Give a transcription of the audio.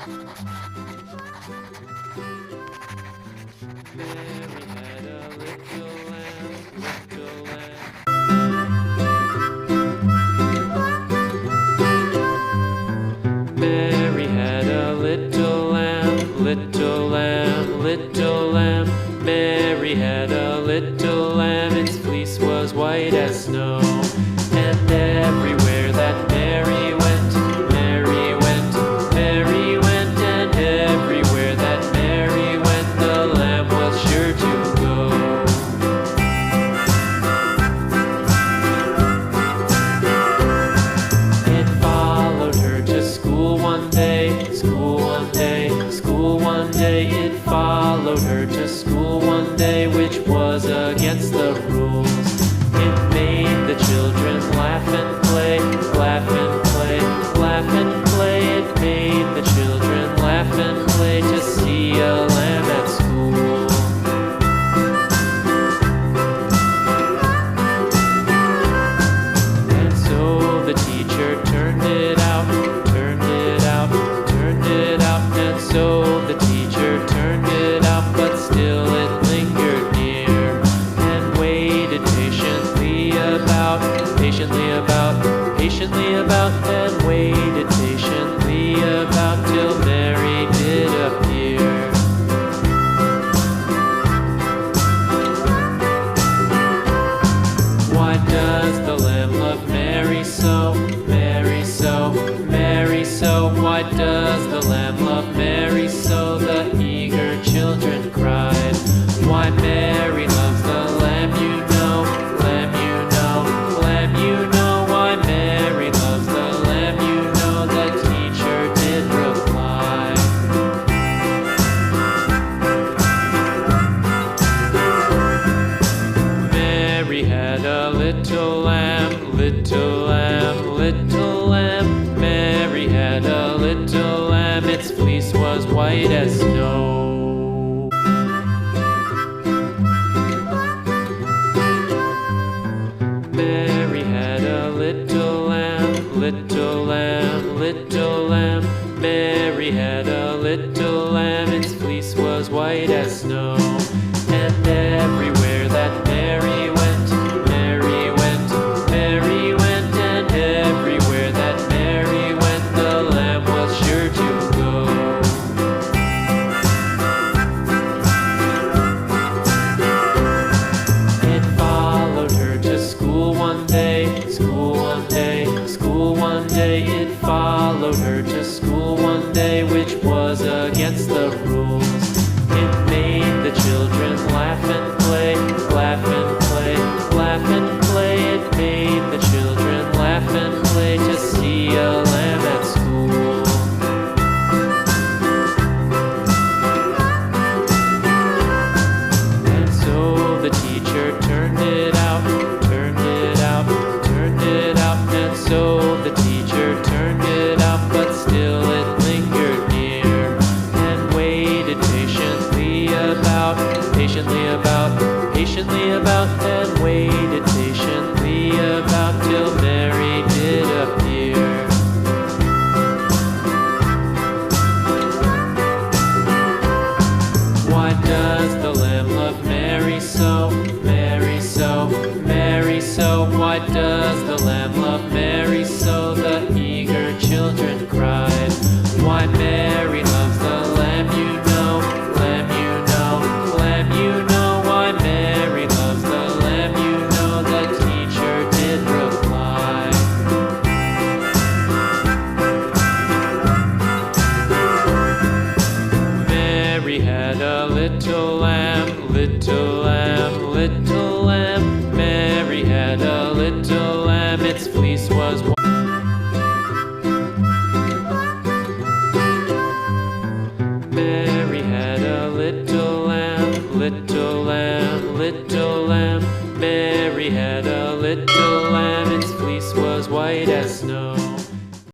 Mary had a little lamb, little lamb. Mary had a little lamb, little lamb, little lamb. Mary had a little lamb, its fleece was white as snow. And everywhere that Mary went, Mary went, Mary went. And everywhere that Mary went, the lamb was sure to go. It followed her to school one day, school one day, school one day. It followed her to school one day, which was against the rules. It made the children laugh and play, laugh and play, laugh and play. It made the children laugh and play to see a lamb at school. And so the teacher turned it out, turned it out, turned it out. And so the teacher turned it out, but still it lingered near and waited patiently about, and waited patiently about till Mary did appear. Why does the lamb love Mary so, Mary so, Mary so? Why does the lamb love Mary so? The eager children cried. Why Mary loves the lamb, you know, lamb, you know, lamb, you know. Why Mary loves the lamb, you know, the teacher did reply. Mary had a little lamb, little lamb, little lamb. Mary had a little lamb, its fleece was white as snow. Mary had a little lamb, little lamb, little lamb. Mary had a little lamb, its fleece was white as snow. And everywhere that Mary went, Mary went, Mary went. And everywhere that Mary went, the lamb was sure to go. It followed her to school one day, school one day, school one day. It followed her to school one day, which was against the rules. It made the children laugh and play, laugh and play, laugh and play. It made the children laugh and play to see a lamb at school. And so the teacher turned it out, turned it out, turned it out. And so the teacher turned it out, but still it lingered near and waited patiently about, and waited patiently about till Mary did appear. Why does the lamb love Mary so, Mary so, Mary so? Why does the lamb love Mary so? The eager children cried. Why Mary loves the lamb, you know, lamb, you know, lamb, you know. Why Mary loves the lamb, you know, the teacher did reply. Mary had a little lamb, little lamb, little lamb. Mary had a little lamb, its fleece was white. Mary had a little lamb, little lamb, little